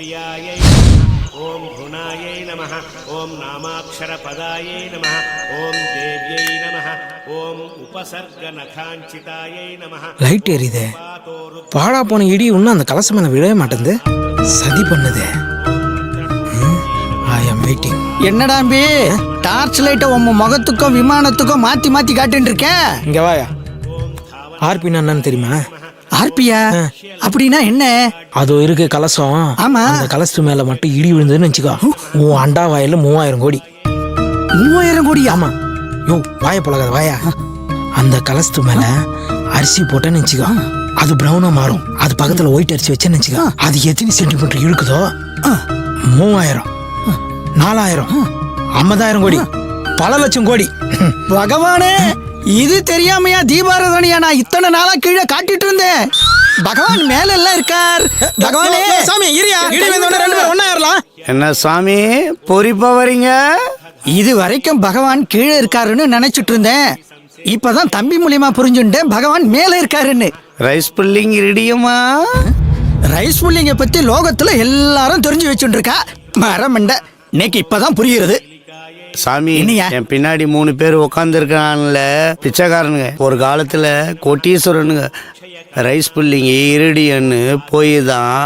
प्रियायै ओम गुणायै नमः ओम नामाक्षरपदायै नमः ओम देव्यै नमः ओम उपसर्गनखाञ्चितायै नमः. லைட் எரியுதே, பாழா போன இடி இன்னும் அந்த கலசம் மேல விழவே மாட்டேங்குது. சதி பண்ணுதே. ஐ அம் வெயிட்டிங். என்னடாம்பி டார்ச் லைட்டை உங்க முகத்துக்கும் விமானத்துக்கும் மாத்தி மாத்தி காட்டுன்னு இருக்கேன். இங்க வாயா. ஆர்பின்னா என்னன்னு தெரியுமா? ஆர்பியா அப்படின்னா என்ன? அது இருக்கு கலசம். ஆமா. அந்த கலசத்து மேல மட்டும் இடி விழுந்ததுன்னு வச்சுக்கோ, உன் அண்டா வாயில 3000 கோடி. 3000 கோடி? ஆமா. யோ வாய பழகாத வாயா. அந்த கலசத்து மேல அரிசி போட்டேன்னு வச்சுக்கோ, அது பிரவுனா மாறும். அது பக்கத்துல ஒயிட் அரிசி வச்சேன்னு வச்சுக்கோ, அது எத்தனை சென்டிமீட்டர் இழுக்குதோ 3000, 4000, 50,000 கோடி, பல லட்சம் கோடி. பகவானே, இது தெரியாமையா தீபாராதனையா நான் இத்தனை நாளா கீழே காட்டிட்டு இருந்தேன். பகவான் மேல எல்லாம் இருக்கார். பகவானே சாமி இரியா, இடி வந்தோடனே 2 பேரும் ஒண்ணா ஏறலாம். என்ன சாமி பொறிப்பா வரீங்க? இது வரைக்கும் பகவான் கீழே இருக்காருன்னு நினைச்சிட்டு இருந்தேன். இப்பதான் தம்பி மூலியமா புரிஞ்சுட்டேன் பகவான் மேல இருக்காருன்னு. ரைஸ் புல்லிங் ரெடியம்மா? ரைஸ் புல்லிங்க பத்தி லோகத்துல எல்லாரும் தெரிஞ்சு வச்சுட்டு இருக்கா. மரமண்ட இன்னைக்கு இப்பதான் புரியுறது. சாமி என் பின்னாடி 3 பேர் உட்கார்ந்து இருக்கான்ல, பிச்சைக்காரனுங்க. ஒரு காலத்துல கோட்டீஸ்வரனுங்க. ரைஸ் புல்லிங் இருடியன்னு போய் தான்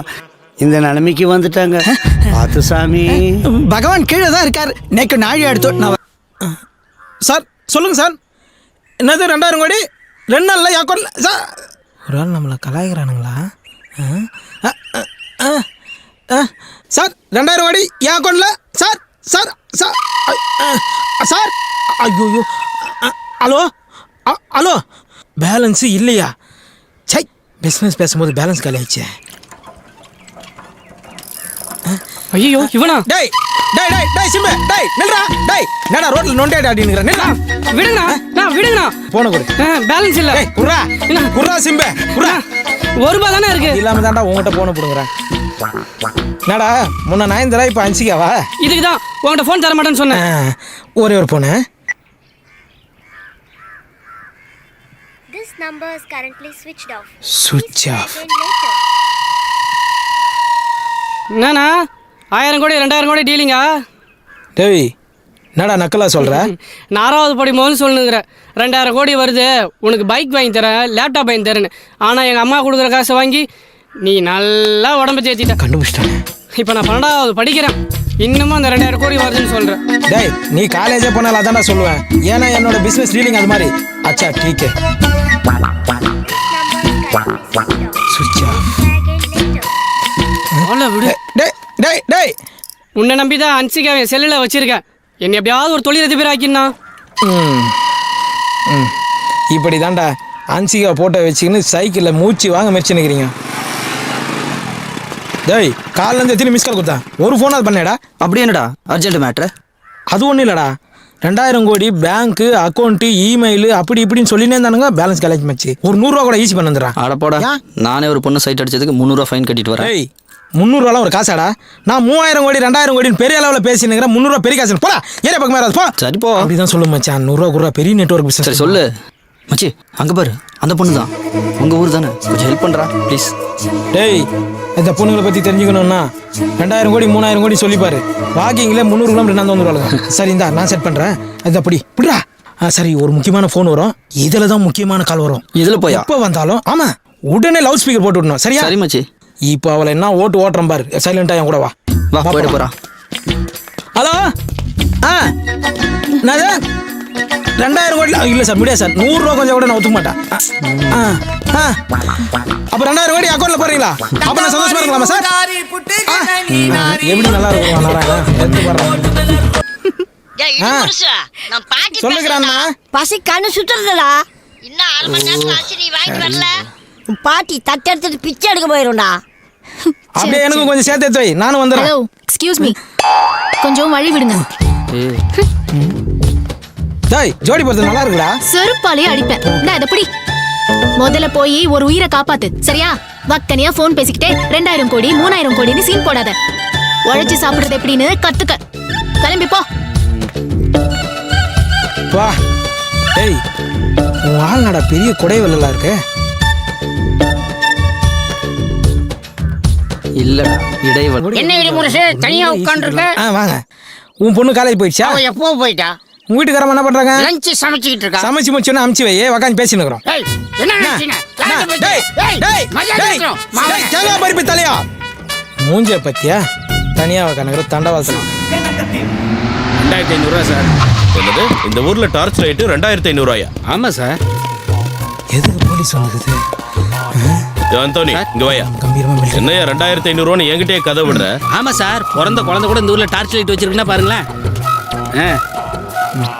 இந்த நிலைமைக்கு வந்துட்டாங்க. பார்த்து சாமி. பகவான் கீழே தான் இருக்காரு. இன்னைக்கு நாழி எடுத்து சார் சொல்லுங்க சார். என்னது 2000 கோடி 2 நாள்ல யாக்கோல சார்? ஒரு ஆள் நம்மளை கலாய்கிறானுங்களா? சார் 2000 கோடி என் அக்கௌண்ட்ல சார். சார் சார் சார் ஐயோ. ஹலோ ஹலோ, பேலன்ஸ் இல்லையா? சை, பிஸ்னஸ் பேசும்போது பேலன்ஸ் காலி ஆயிடுச்சு. ஐயோ இவனா? டேய் டேய் டேய் டேய் சிம்பு, டேய் நில்றா. டேய் என்னடா ரோட்ல நொண்டேடா அப்படிங்கற? நில்றா. விடுங்கண்ணா, நான் விடுங்கண்ணா. போன கொடு. பேலன்ஸ் இல்ல. டேய் குர்ரா குர்ரா சிம்பு குர்ரா. 1 ரூபாய் தானே இருக்கு. இல்லாம தான்டா உன்கிட்ட போன புடுங்கறேன். என்னடா முன்ன 9 இப்ப 5 இதுக்கு தான் உன்கிட்ட ஃபோன் தர மாட்டேன்னு சொன்னேன். ஒரே ஒரு போன. This number is currently switched off. Switch off. என்னண்ணா 1000 கோடி 2000 கோடி டீலிங்கா? டேய் என்னடா நக்கலா சொல்ற? 4வது படி மோன்னு சொல்லுங்கிற. 2000 கோடி வருது, உனக்கு பைக் வாங்கி தரேன், லேப்டாப் வாங்கி தரேன்னு. ஆனால் எங்கள் அம்மா கொடுக்குற காசை வாங்கி நீ நல்லா உடம்பு தேத்திட்ட. கண்டுபிடிச்சிட்டானே. இப்போ நான் 12வது படிக்கிறேன், இன்னமும் அந்த 2000 கோடி வருதுன்னு சொல்கிறேன். டேய் நீ காலேஜே போனாலும் அதான்டா சொல்லுவேன். ஏன்னா என்னோட பிஸ்னஸ் டீலிங் அது மாதிரி. அச்சா டீக்கே. சுவிட்ச் ஆஃப். அவ்வளோ விடு. டேய் டேய் டேய், உன்னை நம்பி தான் அன்சிகாவை செல்லில் வச்சிருக்கேன். என்னை எப்படியாவது ஒரு தொழிலதிபர் ஆக்கினா. இப்படி தான்டா அன்சிகா போட்டோ வச்சுக்கின்னு சைக்கிளில் மூச்சு வாங்க முயற்சி நிற்கிறீங்க. டேய் காலிலேருந்து எத்தனை மிஸ் கால் கொடுத்தா? ஒரு ஃபோன் அது பண்ணேடா. அப்படி என்னடா அர்ஜென்ட் மேட்ரு? அது ஒன்றும் இல்லைடா, 2000 கோடி பேங்க்கு அக்கௌண்ட்டு இமெயில் அப்படி இப்படின்னு சொல்லினே இருந்தானுங்க. பேலன்ஸ் காலேஜ் மச்சு ஒரு 100 ரூபா கூட ஈஸி பண்ண வந்துடுறான். அடப்போடா, நானே ஒரு பொண்ணு சைட் அடிச்சதுக்கு 300 ரூபா ஃபைன் கட்டிட்டு வரேன். டேய் 300 ரூபாலாம் ஒரு காசாடா? நான் 3000 கோடி 2000 கோடின்னு பெரிய அளவில் பேசினுங்கிறேன். 300 ரூபா பெரிய காசு. போடா ஏரியா பக்கம் மேலே போ. சரி போ. அப்படிதான் சொல்லு மச்சான். 100 ரூபா குரூபா பெரிய நெட்வொர்க் பிசினஸ். சரி சொல்லு மச்சி. அங்கே பாரு, அந்த பொண்ணு தான். உங்கள் ஊர் தானே, கொஞ்சம் ஹெல்ப் பண்ணுறா ப்ளீஸ். டேய் இந்த பொண்ணுங்களை பற்றி தெரிஞ்சுக்கணும்னா 2000 கோடி 3000 கோடி சொல்லிப்பாரு. வாக்கிங்கில் 300 கிலோமீட்டர் நான் வந்துடுவாங்க. சரி இந்தா நான் செட் பண்ணுறேன். அது அப்படி பிடிடா. சரி ஒரு முக்கியமான ஃபோன் வரும், இதில் தான் முக்கியமான கால் வரும். இதில் போய் எப்போ வந்தாலும் ஆமாம் உடனே லவுட் ஸ்பீக்கர் போட்டு விடணும். சரியா? சரி மச்சி. இப்போ அவளை என்ன ஓட்டுறேன் பாரு. சைலண்டாக என் கூட வா. வா போயிட்டு போகிறா. ஹலோ என்னது 2000 கோடி இல்லை சார், முடியாது சார். 100 ரூபா கொஞ்சம் கூட நான் ஒத்துக்க மாட்டேன். அப்போ 2000 கோடி அக்கௌண்ட்ல போடுறீங்களா? அப்போ நான் சந்தோஷமா இருக்கலாமா சார்? எப்படி நல்லா இருக்கும் சொல்லுகிறான்னா பசி கண்ணு சுத்துறதுடா. இன்னும் 1/2 மணி நேரத்துல ஆச்சு, நீ வாங்கிட்டு வரல. பாட்டி தட்டு எடுத்துட்டு பிச்சை எடுக்க போயிரும்டா. அப்படியே எனக்கும் கொஞ்சம் சேர்த்து எடுத்து வை, நானும் வந்துடுறேன். ஹலோ எக்ஸ்கியூஸ் மீ, கொஞ்சம் வழி விடுங்க. டேய் ஜோடி போறது நல்லா இருக்குடா. செருப்பாலே அடிப்பேன். நான் இத பிடி. முதல்ல போய் ஒரு உயிரை காப்பாத்து, சரியா? வக்கனியா போன் பேசிக்கிட்டே 2000 கோடி 3000 கோடின்னு சீன் போடாத. உழைச்சு சாப்பிடுறது எப்படின்னு கத்துக்க. கிளம்பி போ. வா. டேய் உன் ஆள் நடா பெரிய கொடை வெள்ளலா இருக்கு. இல்லடா இடைவெளி. என்ன இடிமுரசு தனியா உட்காந்துருக்க? வாங்க. உன் பொண்ணு காலேஜ் போயிடுச்சா? அவ எப்போ போயிட்டா? உங்க வீட்டுக்காரமா என்ன பண்றாங்க? லஞ்ச் சமைச்சுக்கிட்டு இருக்கா. சமைச்சு முடிச்சோன்னா அமுச்சு வை, உக்காந்து பேசின்னு இருக்கிறோம். ஏய், என்ன நினைச்சீங்க? லாஞ்ச பத்தி. ஏய், மரியாதை இருக்கணும். மாவனே. தேங்காய் பருப்பு தலையா மூஞ்ச பத்தியா தனியா உக்காந்துக்கிற தண்டவாசனம். 2500 ரூபா சார். என்னது இந்த ஊர்ல டார்ச் லைட் 2500 ரூபாயா? ஆமா சார். எதுக்கு போலீஸ் வந்துக்குது? அந்தோனி இங்க வாயா. கம்பீரமா மெல்ல. என்னையா 2500 ரூபான்னு என்கிட்டயே கதை விடுற? ஆமா சார், பிறந்த குழந்தை கூட இந்த ஊர்ல டார்ச் லைட் வச்சிருக்குன்னா பாருங்களேன்.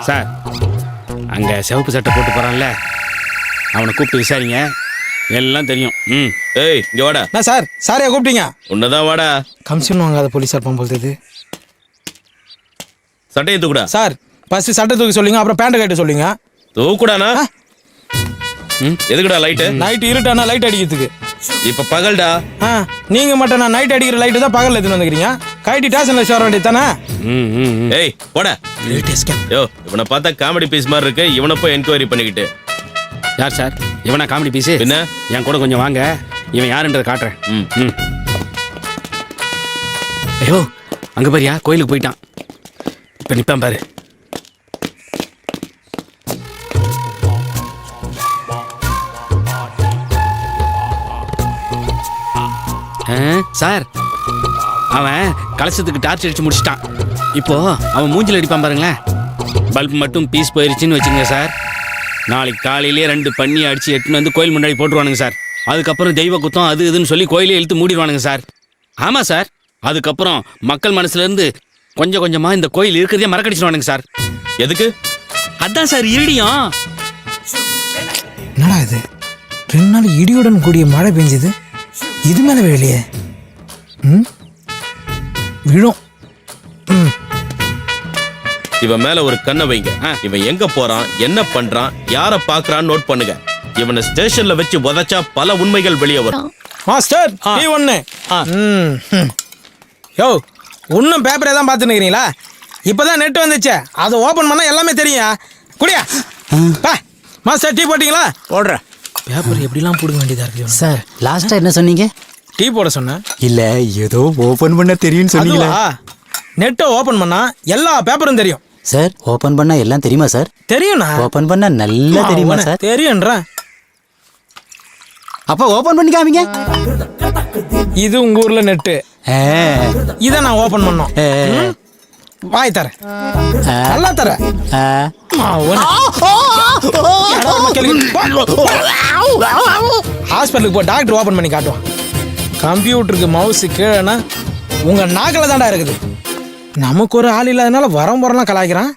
சார், அங்க சிவப்பு சட்டை போட்டு போறான்ல, அவனை கூப்பிட்டு விசாரிங்க, எல்லாம் தெரியும். ஏய் இங்க வாடா. நான் சார் சாரையா கூப்பிட்டீங்க? உன்னதான் வாடா. கமிஷன் வாங்காத போலீஸார் போகும்போது சட்டையை தூக்குடா. சார் ஃபர்ஸ்ட் சட்டை தூக்கி சொல்லுங்க, அப்புறம் பேண்ட் கட்ட சொல்லுங்க. தூக்குடானா? எதுக்குடா லைட்டு? நைட் இருட்டானா லைட் அடிக்கிறதுக்கு. இப்ப பகல்டா. நீங்க மட்டும் நான் நைட் அடிக்கிற லைட்டு தான் பகல்ல எடுத்துன்னு வந்துக்கிறீங்க. கைட்டி ஸ்டேஷன்ல சேர வேண்டியது தானே? ஏய் போடா. யோ இவனை பார்த்தா காமெடி பீஸ் மாதிரி இருக்கு. இவனை போய் என்கொயரி பண்ணிக்கிட்டு. யார் சார் இவனா காமெடி பீஸு? என்ன என் கூட கொஞ்சம் வாங்க, இவன் யாருன்றதை காட்டுறேன். ஐயோ அங்க பாரியா, கோயிலுக்கு போயிட்டான். இப்ப நிப்பான் பாரு. சார், அவன் கலசத்துக்கு டார்ச் அடிச்சு முடிச்சிட்டான். இப்போ அவன் மூஞ்சில் அடிப்பான் பாருங்களேன். பல்ப் மட்டும் பீஸ் போயிருச்சுன்னு வச்சுங்க சார், நாளைக்கு காலையிலேயே 2 பண்ணி அடிச்சு எட்டுன்னு வந்து கோயில் முன்னாடி போட்டுருவானுங்க சார். அதுக்கப்புறம் தெய்வ குத்தம் அது இதுன்னு சொல்லி கோயிலே இழுத்து மூடிடுவானுங்க சார். ஆமாம் சார், அதுக்கப்புறம் மக்கள் மனசுல இருந்து கொஞ்சம் கொஞ்சமா இந்த கோயில் இருக்கிறதே மறக்கடிச்சிடுவானுங்க சார். எதுக்கு? அதான் சார் இடியும். என்னடா இது 2 நாள் இடியுடன் கூடிய மழை பெஞ்சது, இது மேல விழலையே. விழும். இவன் மேல ஒரு கண்ணை வைங்க. இவன் எங்க போறான், என்ன பண்றான், யார பாக்குறான்னு நோட் பண்ணுங்க. இவனை ஸ்டேஷன்ல வச்சு உதைச்சா பல உண்மைகள் வெளியே வரும். மாஸ்டர் நீ ஒண்ணு. யோ இன்னும் பேப்பரே தான் பார்த்துன்னு இருக்கிறீங்களா? இப்பதான் நெட் வந்துச்சு, அதை ஓபன் பண்ணா எல்லாமே தெரியும். குடியா மாஸ்டர் டீ போட்டீங்களா? போடுற பேப்பர் எப்படிலாம் போடுங்க வேண்டியதா இருக்கு சார் லாஸ்டா என்ன சொன்னீங்க? டீ போட சொன்னேன். இல்ல ஏதோ ஓபன் பண்ண தெரியும்னு சொன்னீங்களா? நெட்டை ஓபன் பண்ணா எல்லா பேப்பரும் தெரியும். சார் ஓபன் பண்ணா எல்லாம் தெரியுமா சார்? தெரியும்ண்ணா. ஓபன் பண்ணா நல்லா தெரியுமா சார்? தெரியும்ன்ற. அப்ப ஓபன் பண்ணி காமிங்க. இது உங்க ஊர்ல நெட்டு, இத நான் ஓபன் பண்ணோம். வாய் தர நல்லா தர. ஹாஸ்பிட்டலுக்கு போ, டாக்டர் ஓபன் பண்ணி காட்டுவான். கம்ப்யூட்டருக்கு மவுஸ் கீழேனா உங்க நாக்கில தாண்டா இருக்குது. நமக்கு ஒரு ஆள் இல்லாதனால வரம் போறலாம் கலாய்க்கிறான்.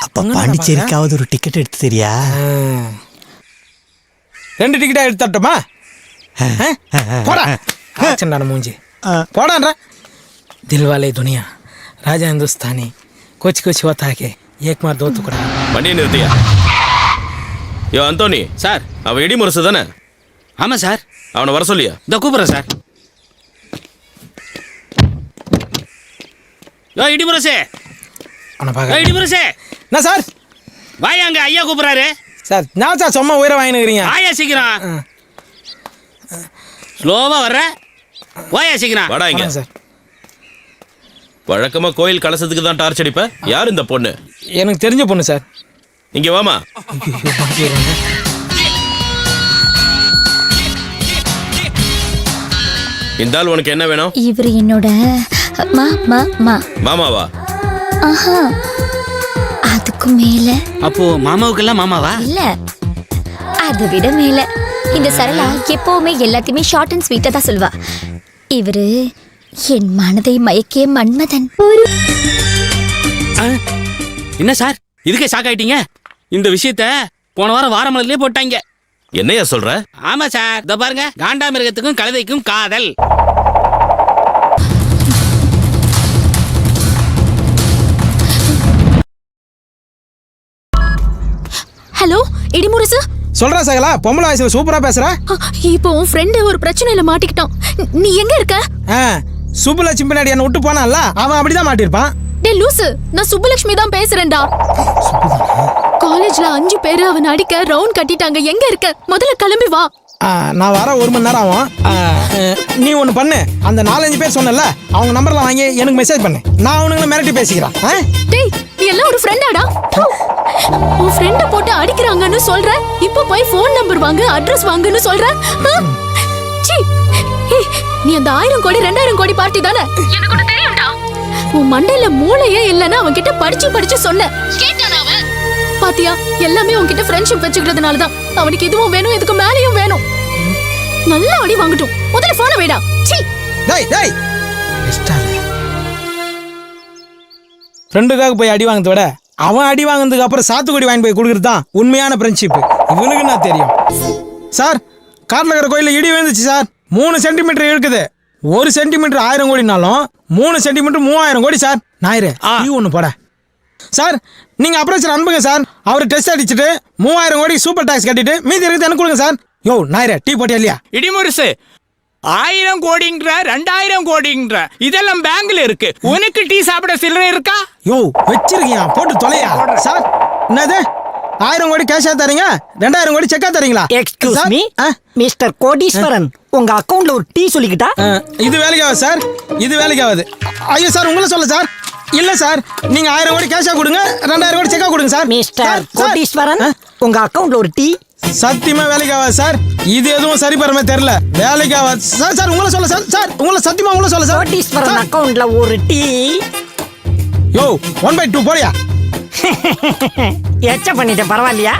அப்ப பாண்டிச்சேரிக்காவது ஒரு டிக்கெட் எடுத்து தெரியா? 2 டிக்கெட்டா எடுத்து தரட்டுமா? போடா சின்ன மூஞ்சி போடான்ற. दिलवाले दुनिया राजा हिंदुस्तानी कुछ कुछ होता है कि एक मार दो टुकड़ा. வண்டியை நிறுத்தியா? யோ அந்தோனி சார், அவன் இடி முரசு தானே? ஆமா சார். அவனை வர சொல்லியா? இந்த கூப்பிடுறேன் சார். யோ இடிமுரசே, அவனை பார்க்க இடிமுரசே என்ன சார்? வாயா, அங்க ஐயா கூப்பிடுறாரு சார். நான் சார் சும்மா உயிரை வாங்கினுக்கிறீங்க. வாயா சீக்கிரம். ஸ்லோவா வர்ற, வாயா சீக்கிரம். வாடா இங்க. சார் வழக்கமா கோயில் கலசத்துக்கு தான் டார்ச் அடிப்ப. யார் இந்த பொண்ணு? எனக்கு தெரிஞ்ச பொண்ணு சார். இங்க வாமா. இந்த ஆள் உனக்கு என்ன வேணும்? இவர் என்னோட மாமாவா? அதுக்கு மேல அப்போ மாமாவுக்கெல்லாம் மாமாவா? இல்ல, அதை விட மேல. இந்த சரளா எப்பவுமே எல்லாத்தையுமே ஷார்ட் அண்ட் ஸ்வீட்டா தான் சொல்லுவா. இவரு என் மனதை மயக்கிய மன்மதன். என்ன சார் இதுக்கே ஷாக் ஆயிட்டீங்க? இந்த விஷயத்த போன வாரம் வாரமலர்லயே போட்டாங்க. என்னையா சொல்ற? ஆமா சார், இதோ பாருங்க, காண்டாமிருகத்துக்கும் கழுதைக்கும் காதல். ஹலோ இடிமுரசு. சொல்றா சகலா, பொம்பளை வயசுல சூப்பரா பேசுற. இப்போ உன் ஃப்ரெண்ட் ஒரு பிரச்சனையில மாட்டிக்கிட்டான். நீ எங்க இருக்க? சுப்புலட்சுமி பின்னாடி என்ன விட்டு போனான்ல அவன் அப்படிதான் மாட்டிருப்பான். டேய் லூசு, நான் சுப்புலட்சுமி தான் பேசுறேன்டா. காலேஜ்ல 5 பேரு அவன் அடிக்க ரவுண்ட் கட்டிட்டாங்க. எங்க இருக்க? முதல்ல கிளம்பி வா. நான் வர 1 மணி நேரம் ஆகும். நீ ஒன்று பண்ணு, அந்த 4-5 பேர் சொன்னல அவங்க நம்பர்லாம் வாங்கி எனக்கு மெசேஜ் பண்ணு. நான் அவனுங்களை மிரட்டி பேசிக்கிறேன். டேய் நீ எல்லாம் ஒரு ஃப்ரெண்டாடா? உன் ஃப்ரெண்ட போட்டு அடிக்கிறாங்கன்னு சொல்ற, இப்போ போய் ஃபோன் நம்பர் வாங்கு, அட்ரஸ் வாங்குன்னு சொல்ற. சீ, நீ அந்த 1000 கோடி 2000 கோடி பார்ட்டி தானே? எனக்கு ஒண்ணு தெரியும்டா. உன் மண்டையில மூளையே இல்லைன்னா அவன் கிட்ட படிச்சு சொன்ன கேட்டானா அவன்? பாத்தியா, எல்லாமே உன்கிட்ட ஃப்ரெண்ட்ஷிப் வச்சுக்கிறதுனால தான். அவனுக்கு இதுவும் வேணும், இதுக்கு மேலேயும் வேணும். நல்லா அடி வாங்கட்டும். முதல்ல போன வைடா. சீ. டேய் டேய் ஃப்ரெண்டுக்காக போய் அடி வாங்குறத விட அவன் அடி வாங்கினதுக்கு அப்புறம் சாத்துக்குடி வாங்கி போய் கொடுக்குறது தான் உண்மையான ஃப்ரெண்ட்ஷிப். இவனுக்கு நான் தெரியும். சார், காட்டில் இருக்கிற கோயிலில் இடி விழுந்துச்சு சார். 3 சென்டிமீட்டர் இருக்குது. 1 சென்டிமீட்டர் 1000 கோடினாலும் 3 சென்டிமீட்டர் 3000 கோடி சார். ஞாயிறு நீ ஒன்று போட சார். நீங்க அப்ரோச்சர் அனுப்புங்க சார். அவர் டெஸ்ட் அடிச்சுட்டு 3000 கோடி சூப்பர் டாக்ஸ் கட்டிட்டு மீதி இருக்கிறது எனக்கு கொடுங்க சார். யோ ஞாயிறு டீ போட்டியா இல்லையா? இடிமுரசு 1000 கோடிங்கிற 2000 கோடிங்கிற இதெல்லாம் பேங்க்ல இருக்கு. உனக்கு டீ சாப்பிட சில்லறை இருக்கா? யோ வச்சிருக்கியா, போட்டு தொலையா சார். என்னது 1000 கோடி கேஷா தரீங்க, 2000 கோடி செக்கா தரீங்களா? எக்ஸ்கியூஸ் மீ மிஸ்டர் கோடீஸ்வரன், உங்க அக்கவுண்ட்ல ஒரு டீ சொல்லிக்கிட்டா? இது வேலைக்கு ஆகுது சார், இது வேலைக்கு ஆகுது. ஐயோ சார், உங்களை சொல்ல சார். இல்ல சார், நீங்க 1000 கோடி கேஷா கொடுங்க, 2000 கோடி செக்கா கொடுங்க சார். மிஸ்டர் கோடீஸ்வரன், உங்க அக்கவுண்ட்ல ஒரு டீ. சத்தியமா வேலைக்கு ஆகாது சார். இது எதுவும் சரி பரமே தெரியல. வேலைக்கு ஆகாது சார். சார் உங்களை சொல்ல சார். சார் உங்களை சத்தியமா உங்களை சொல்ல சார். கோடீஸ்வரன் அக்கவுண்ட்ல ஒரு டீ. யோ 1/2 போடியா. எச்ச பண்ணிட்ட பரவாயில்லையா?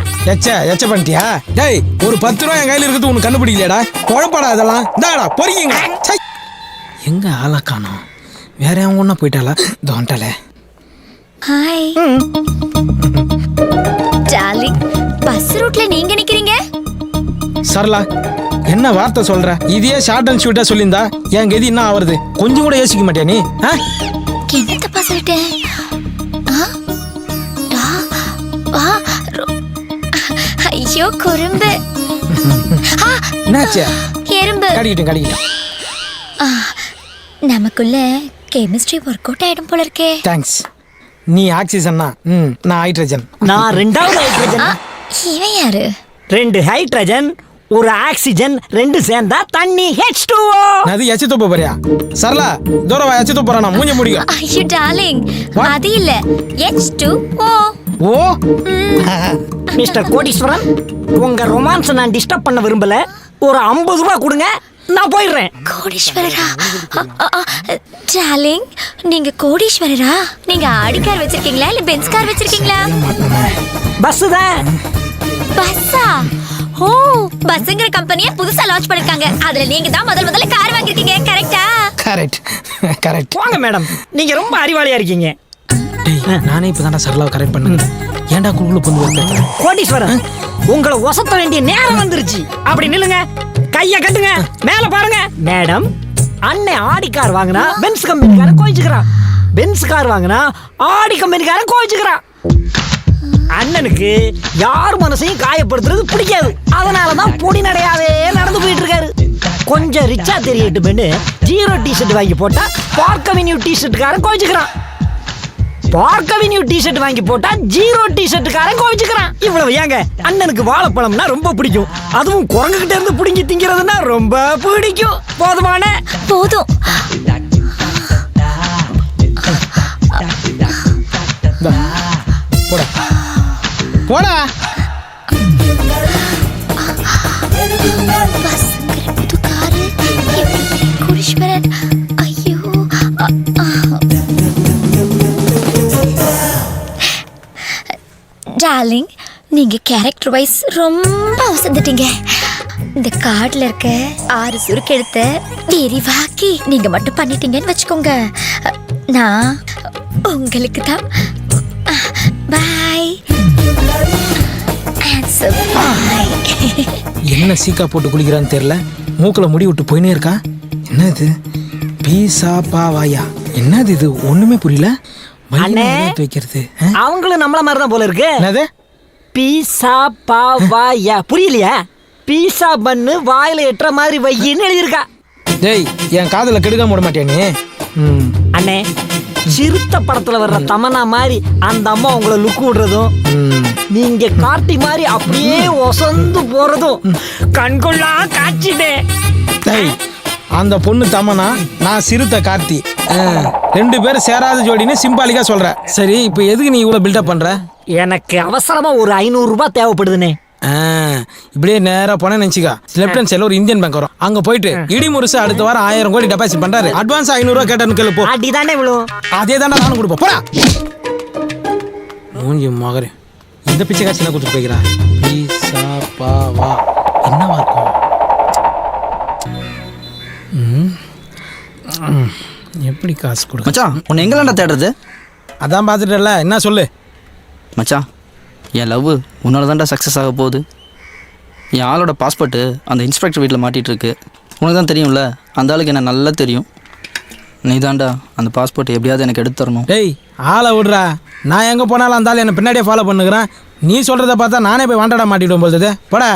எச்ச பண்ணிட்டியா? டேய் ஒரு 10 ரூபாய் என் கையில இருக்குது, உனக்கு கண்டுபிடிக்கலையாடா? குழப்படா இதெல்லாம். இந்தாடா பொறிக்கிங்க. எங்க ஆளா காணோம்? வேற அவங்க ஒண்ணா போயிட்டாளா? தோண்டாலே. ஹாய் டார்லிங், பஸ் ரூட்ல நீங்க நிக்கிறீங்க? சரலா, என்ன வார்த்தை சொல்ற? இதே ஷார்ட் அண்ட் ஸ்வீட்டா சொல்லியிருந்தா என் கதி என்ன ஆவறது? கொஞ்சம் கூட யோசிக்க மாட்டியா நீ? என்ன தப்பா சொல்லிட்டேன்? ஐயோ குறும்பு. என்னாச்சு? எறும்பு. கடிக்கிட்டேன். நமக்குள்ள கெமிஸ்ட்ரி ஒர்க் அவுட் ஆயிடும் போல இருக்கே. தேங்க்ஸ். நீ ஆக்சிஜன்னா நான் ஹைட்ரஜன். நான் 2வது ஹைட்ரஜன். இவன் யாரு? 2 ஹைட்ரஜன் ஒரு ஆக்சிஜன் 2 சேர்ந்தா தண்ணி H2O. அது எச்ச துப்ப போறியா? சரலா தூரவா எச்ச துப்பறா, நான் மூஞ்ச முடியும். ஐயோ டார்லிங், அது இல்ல H2O. ஓ மிஸ்டர் கோடீஸ்வரன், உங்க ரொமான்ஸ் நான் டிஸ்டர்ப் பண்ண விரும்பல. ஒரு 50 ரூபாய் கொடுங்க, நான் போயிடுறேன். கோடீஸ்வரரா? டார்லிங், நீங்க கோடீஸ்வரரா? நீங்க ஆடி கார் வச்சிருக்கீங்களா இல்ல பென்ஸ் கார் வச்சிருக்கீங்களா? பஸ் தான். பஸ்ஸா? ஓ, பஸ்ங்கிற கம்பெனியை புதுசா லான்ச் பண்ணிருக்காங்க. அதுல நீங்க தான் முதல்ல கார் வாங்கிருக்கீங்க. கரெக்ட்டா? கரெக்ட். வாங்க மேடம், நீங்க ரொம்ப அறிவாளியா இருக்கீங்க. டேய் நானே இப்பதான் சரளாவை கரெக்ட் பண்ணுங்க. ஏன்டா குழுக்குள்ள பொந்து வரல? கோடீஸ்வரன், உங்களை ஒசத்த வேண்டிய நேரம் வந்துருச்சு. அப்படி நில்லுங்க, கைய கட்டுங்க, மேல பாருங்க. மேடம், அண்ணன் ஆடி கார் வாங்கினா பென்ஸ் கம்பெனிக்காரன் கோவிச்சுக்கிறான். பென்ஸ் கார் வாங்கினா ஆடி கம்பெனிக்காரன் கோவிச்சுக்கிறான். அண்ணனுக்கு யார் மனசையும் காயப்படுத்துறது பிடிக்காது. அதனாலதான் பொடி நடையாவே நடந்து போயிட்டு இருக்காரு. கொஞ்சம் ரிச்சா தெரியட்டும்னு 0 டிஷர்ட் வாங்கி போட்டா பார்க் அவென்யூ டிஷர்ட்டுக்காரன் கோவிச்சுக்கிறான். பார்க் அவென்யூ டிஷர்ட் வாங்கி போட்டா 0 டிஷர்ட்டுக்காரன் கோவிச்சுக்கிறான். இவ்வளவு ஏங்க, அண்ணனுக்கு வாழைப்பழம்னா ரொம்ப பிடிக்கும். அதுவும் குரங்குகிட்ட இருந்து பிடிங்கி திங்கிறதுனா ரொம்ப பிடிக்கும். போதுமான போதும். போடா. பஸ்ங்கிற புது காரு கோடீஸ்வரன். ஐயோ டார்லிங், நீங்க கேரக்டர் வைஸ் ரொம்ப அவசந்துட்டீங்க. இந்த கார்டுல இருக்க 6 சுருக்கெடுத்த விரிவாக்கி நீங்க மட்டும் பண்ணிட்டீங்கன்னு வச்சுக்கோங்க. நான் உங்களுக்கு தான். பாய். என்ன சீக்கா போட்டு குளிக்கிறான்னு தெரியல. மூக்குல முடி விட்டு போயினே இருக்கா. என்னது பீசா பாவாயா? என்னது இது? ஒண்ணுமே புரியல. வைக்கிறது அவங்களும் நம்மள மாதிரி தான் போல இருக்கு. என்னது பீசா பாவாயா? புரியலையா? பீசா பண்ணு வாயில எட்டுற மாதிரி வையின்னு எழுதியிருக்கா. டேய் என் காதல கெடுக்காம விட மாட்டியா நீ? அண்ணே சிறுத்த படத்துல வர்ற தமனா மாதிரி அந்த அம்மா உங்களை லுக் விடுறதும் நீங்க கார்த்தி மாதிரி அப்படியே ஒசந்து போறதும் கண்கொள்ளா காட்சிடே. டேய் அந்த பொண்ணு தமனா, நான் சிறுத்தை கார்த்தி, 2 பேரும் சேராத ஜோடின்னு சிம்பாலிக்கா சொல்ற. சரி இப்போ எதுக்கு நீ இவ்வளவு பில்டப் பண்ற? எனக்கு அவசரமா ஒரு 500 ரூபாய் தேவைப்படுதுண்ணே. இப்படியே நேரா போன நினைச்சுக்கா, லெப்ட் ஹேண்ட் சைடுல ஒரு இந்தியன் பேங்க் வரும், அங்க போயிட்டு இடி முருசு அடுத்த வாரம் 1000 கோடி டெபாசிட் பண்றாரு, அட்வான்ஸ் 500 ரூபாய் கேட்டேன்னு கேளு போ. அடிதானே இவ்வளோ? அதே தானே நானும் கொடுப்போம், போடா. மூஞ்சி மகரே, இந்த பிச்சை காட்சி என்ன கொடுத்து போய்க்கிறா? பீசா பாவா என்னவா இருக்கும்? எப்படி காசு கொடு மச்சான், உன்னை எங்கெல்லாம்டா தேடுறது? அதான் பார்த்துட்டல, என்ன சொல்லு மச்சான், என் லவ் உன்னால தான்டா சக்ஸஸ் ஆக போகுது. என் ஆளோட பாஸ்போர்ட்டு அந்த இன்ஸ்பெக்டர் வீட்டில் மாட்டிகிட்டு இருக்கு. உனக்கு தான் தெரியும்ல, அந்த ஆளுக்கு என்ன நல்லா தெரியும். நீ தான்டா அந்த பாஸ்போர்ட் எப்படியாவது எனக்கு எடுத்து தரணும். டேய் ஆளை விட்றா, நான் எங்கே போனாலும் அந்த ஆள் என்னை பின்னாடியே ஃபாலோ பண்ணுகிறேன். நீ சொல்கிறத பார்த்தா நானே போய் வாண்டடா மாட்டிவிடும் போகுது. போடா.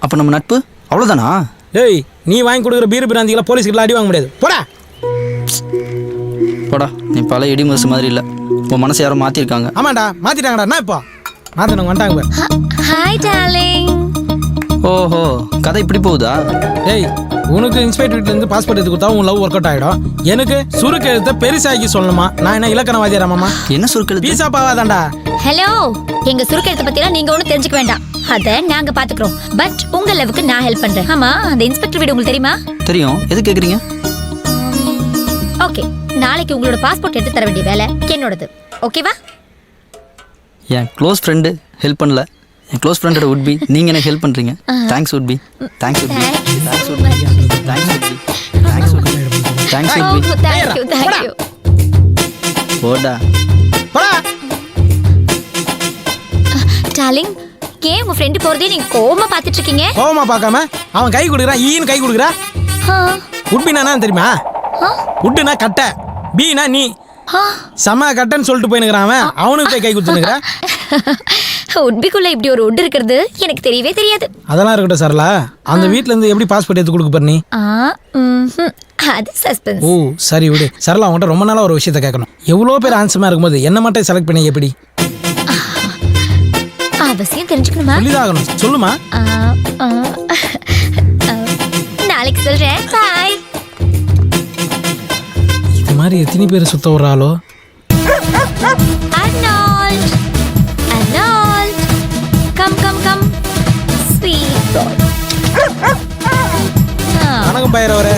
அப்போ நம்ம நட்பு அவ்வளோதானா? டேய் நீ வாங்கி கொடுக்குற பீர் பிராந்திகளை போலீஸ்கிட்ட அடி வாங்க முடியாது, போடா. போடா, நீ பல இடி முரசு மாதிரி இல்லை, உன் மனசை யாரும் மாற்றிருக்காங்க. ஆமாண்டா மாற்றிட்டாங்கடா, என்ன இப்போ மாற்றினவங்க வந்துட்டாங்க. Hi darling. ஓஹோ, கதை இப்படி போகுதா? டேய் உனக்கு இன்ஸ்பெக்டர் வீட்டிலேருந்து பாஸ்போர்ட் எடுத்து கொடுத்தா உன் லவ் ஒர்க் அவுட் ஆகிடும். எனக்கு சுருக்கு எழுத்த பெருசாக்கி சொல்லணுமா? நான் என்ன இலக்கணவாதியாராமாமா? என்ன சுருக்கெழுத்து? பீசா பாவாதான்டா. ஹலோ, எங்க சுருக்கெடுத்த பத்திலாம் நீங்க ஒன்றும் தெரிஞ்சுக்க வேண்டாம், அதை நாங்க பாத்துக்கிறோம். பட் உங்க லெவலுக்கு நான் ஹெல்ப் பண்றேன். ஆமா, அந்த இன்ஸ்பெக்டர் வீடு உங்களுக்கு தெரியுமா? தெரியும். எது கேட்குறீங்க? ஓகே, நாளைக்கு உங்களோட பாஸ்போர்ட் எடுத்து தர வேண்டிய வேலை என்னோடது. ஓகேவா? என் க்ளோஸ் ஃப்ரெண்டு ஹெல்ப் பண்ணல, என் க்ளோஸ் ஃப்ரெண்டோட உட்பி நீங்கள் எனக்கு ஹெல்ப் பண்ணுறீங்க. Thanks உட்பி, thanks உட்பி, thanks உட்பி, thanks உட்பி, thanks உட்பி, thanks உட்பி. Thank you. போடா. டார்லிங், ஏன் உங்க ஃப்ரெண்டு போறதே நீங்க கோவமா பாத்துட்டு இருக்கீங்க? கோவமா பார்க்காம அவன் கை கொடுக்குறான், ஈன்னு கை கொடுக்குறா. உட்பினா தெரியுமா? உட்டுனா கட்டை, பீனா நீ. சம கட்டைன்னு சொல்லிட்டு போயினுக்கிறான் அவன், அவனுக்கு போய் கை கொடுத்துனுக்குறான். உட்பிக்குள்ள இப்படி ஒரு உட் இருக்கிறது எனக்கு தெரியவே தெரியாது. அதெல்லாம் இருக்கட்டும் சரளா, அந்த வீட்ல இருந்து எப்படி பாஸ்போர்ட் எடுத்து கொடுக்க போற நீ? அது சஸ்பென்ஸ். ஓ சரி விடு. சரளா அவன்கிட்ட ரொம்ப நாளா ஒரு விஷயத்த கேட்கணும். எவ்வளோ பேர் ஆன்சமா இருக்கும்போது என்ன மட்டும் செலக்ட் பண்ணி எப்படி? அவசியம் தெரிஞ்சுக்கணுமா? சொல்லிதாகணும், சொல்லுமா. நாளைக்கு சொல்றேன். பாய். இது மாதிரி எத்தனை பேர் சுத்த வர்றாலோ? Arnold, Arnold, come, sweet boy. வணக்கம் பயிரவரே.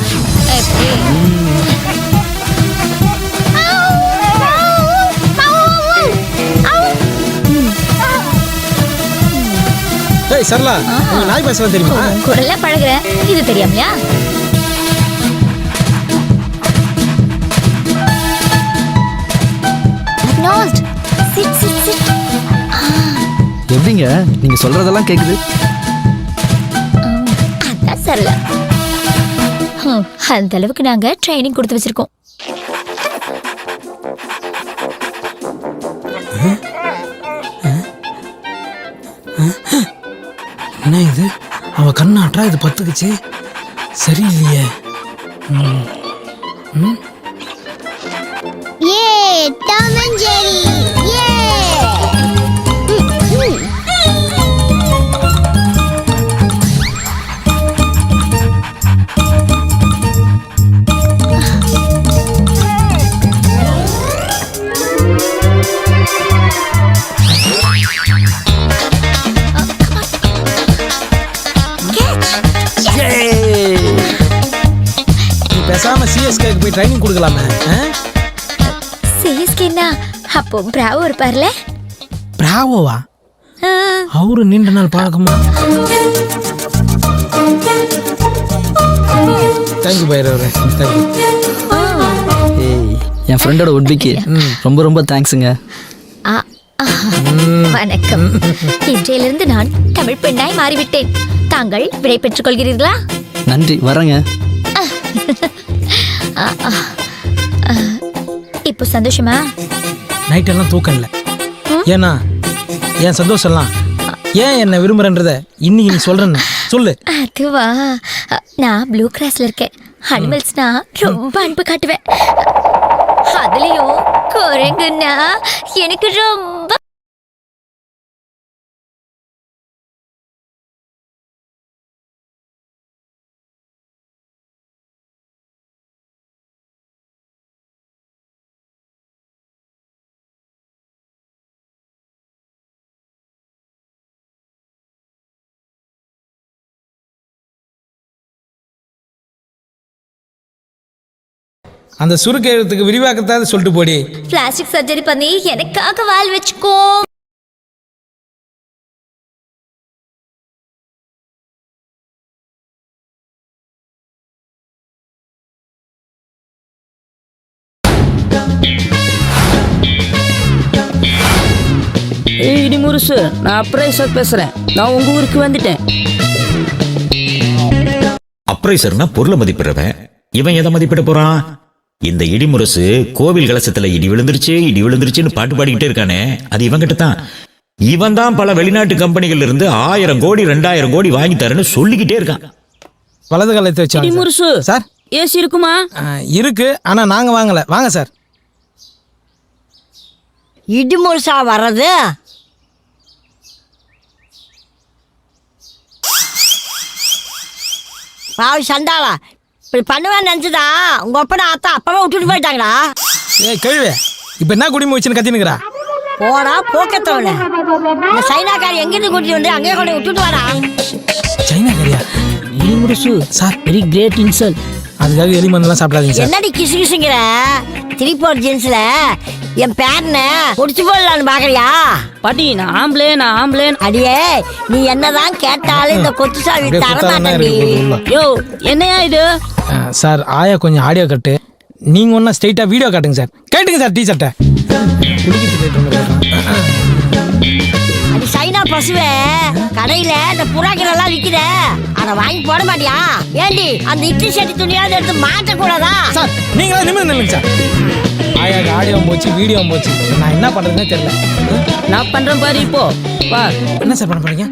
ஏய் சரளா, உனக்கு நாய் பேசலாம் தெரியுமா? குரல்ல பழகுறேன், இது தெரியாமலையா? Arnold, sit. எப்படிங்க நீங்க சொல்றதெல்லாம் கேக்குது? அதான் சரளா. அந்த அளவுக்கு நாங்க ட்ரைனிங் கொடுத்து வச்சிருக்கோம். என்ன இது? அவ கண்ணாட்டா இது பத்துக்குச்சு, சரியில்லையே. Tom and Jerry. நீ பேசாம சிஎஸ்கேக்கு போய் ட்ரைனிங் கொடுக்கலாமே. சிஎஸ்கேனா அப்போ பிராவோ இருப்பார்ல? பிராவோவா? அவரு நீண்ட நாள் பழக்கமா? தேங்க்யூ பைரவரே. ஏய், என் ஃப்ரெண்டோட உட்பிக்கு ரொம்ப ரொம்ப தேங்க்ஸுங்க. வணக்கம். இன்றையிலிருந்து நான் தமிழ் பெண்ணாய் மாறிவிட்டேன். தாங்கள் விடை பெற்றுக் கொள்கிறீர்களா? நன்றி, வரேங்க. இப்போ சந்தோஷமா? நைட் எல்லாம் தூக்கம் இல்லை. ஏன்னா என் சந்தோஷம்லாம் ஏன் என்ன விரும்புறன்றத இன்னைக்கு நீ சொல்றேன்னு சொல்லு. அதுவா, நான் ப்ளூ கிராஸ்ல இருக்கேன். அனிமல்ஸ்னா ரொம்ப அன்பு காட்டுவேன். அதுலயும் குரங்குன்னா எனக்கு ரொம்ப. அந்த சுருக்கு எழுத்துக்கு விரிவாக்கத்தாவது சொல்லிட்டு போடி. பிளாஸ்டிக் சர்ஜரி பண்ணி எனக்காக வால் வச்சுக்கோ. இடி முருசு, நான் அப்ரைசர் பேசுறேன். நான் உங்க ஊருக்கு வந்துட்டேன். அப்ரைசர்னா பொருளை மதிப்பிடுறவன். இவன் எதை மதிப்பிட போறான்? இந்த இடிமுரசு கோவில் கலசத்துல இடி விழுந்துருச்சுன்னு பாட்டு பாடிக்கிட்டே இருக்கானே, அது இவங்கிட்ட தான். இவன் தான் பல வெளிநாட்டு கம்பெனிகள்ல இருந்து 1000 கோடி 2000 கோடி வாங்கி தரேன்னு சொல்லிக்கிட்டே இருக்கான். வலது காலத்தை வச்சு இடி முருசு சார். ஏசி இருக்குமா? இருக்கு, ஆனா நாங்க வாங்கல. வாங்க சார். இடி முருசா வர்றது? பாவி சண்டாளா, இப்படி பண்ணுவேன்னு நினச்சிதா உங்க அப்பா அத்தா அப்பவே விட்டுட்டு போயிட்டாங்களா? ஏய் கேள்வி, இப்ப என்ன குடிமை வச்சுன்னு கத்தினுக்குறா? போடா போக்கத்தவன. இந்த சைனாக்காரி எங்கிருந்து கூட்டிட்டு வந்து அங்கேயே கொண்டு விட்டுட்டு வாடா. சைனா கறியா? இடி முருசு சார், வெரி கிரேட் இன்சல்ட். அதுக்காக எலி மருந்தெல்லாம் சாப்பிடாதீங்க சார். என்னடி கிசு கிசுங்கிற? 3/4 ஜீன்ஸ்ல என் பேரனை முடிச்சு போடலான்னு பாக்குறியா? பாட்டி நான் ஆம்பளே. அடியே நீ என்னதான் கேட்டாலும் இந்த கொத்து சாவி தரமாட்டேன். யோ என்னையா இது? சார் ஆயா கொஞ்சம் ஆடியோ கட்டு. நீங்க ஒன்னா ஸ்ட்ரைட்டா வீடியோ காட்டுங்க சார். கேட்டுங்க சார். டீ சட்டை அது சைனா பசுவே. கடையில இந்த புறாக்கள் எல்லாம் விக்குத, அதை வாங்கி போட மாட்டியா? ஏண்டி அந்த இட்லி சட்டி துணியாவது எடுத்து மாட்டக்கூடாதா? சார் நீங்களா நிமிர்ந்து நில்லுங்க சார். ஆயாக்கு ஆடியோ போச்சு, வீடியோ போச்சு. நான் என்ன பண்றதுன்னே தெரியல. நான் பண்றேன் பாரு. இப்போ வா. என்ன சார் பண்ண போறீங்க?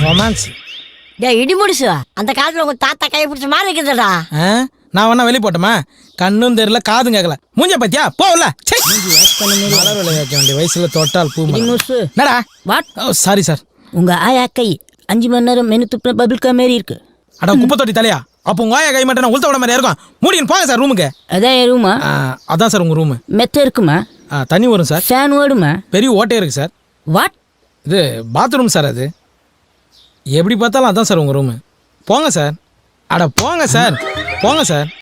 ரொமான்ஸ். இடி முடிச்சு அந்த காலத்துல உங்க தாத்தா கையை பிடிச்ச மாதிரி இருக்குதுடா. நான் வேணா வெளியே போட்டோமா? கண்ணும் தெரியல, காதும் கேட்கல. மூஞ்ச பத்தியா போகல. மலர் விளைய வைக்க வேண்டிய வயசுல தொட்டால் பூ. என்னடா? வாட்? Sorry sir. உங்க ஆயா கை 5 மணி நேரம் மெனு துப்புன பபிள்கா மாரி இருக்கு. அட குப்பை தொட்டி தலையா? அப்போ உங்க ஆயா கை மட்டும் உளுத்த விட மாதிரி இருக்கும். மூடின்னு போங்க சார் ரூமுக்கு. அதான் என் ரூமா? அதான் சார் உங்க ரூமு. மெத்த இருக்குமா? தண்ணி வரும் சார். ஃபேன் ஓடுமா? பெரிய ஓட்டே இருக்கு சார். வாட்? இது பாத்ரூம் சார். அது எப்படி பார்த்தாலும் அதான் சார் உங்க ரூமு. போங்க சார். அட போங்க சார், போங்க சார்.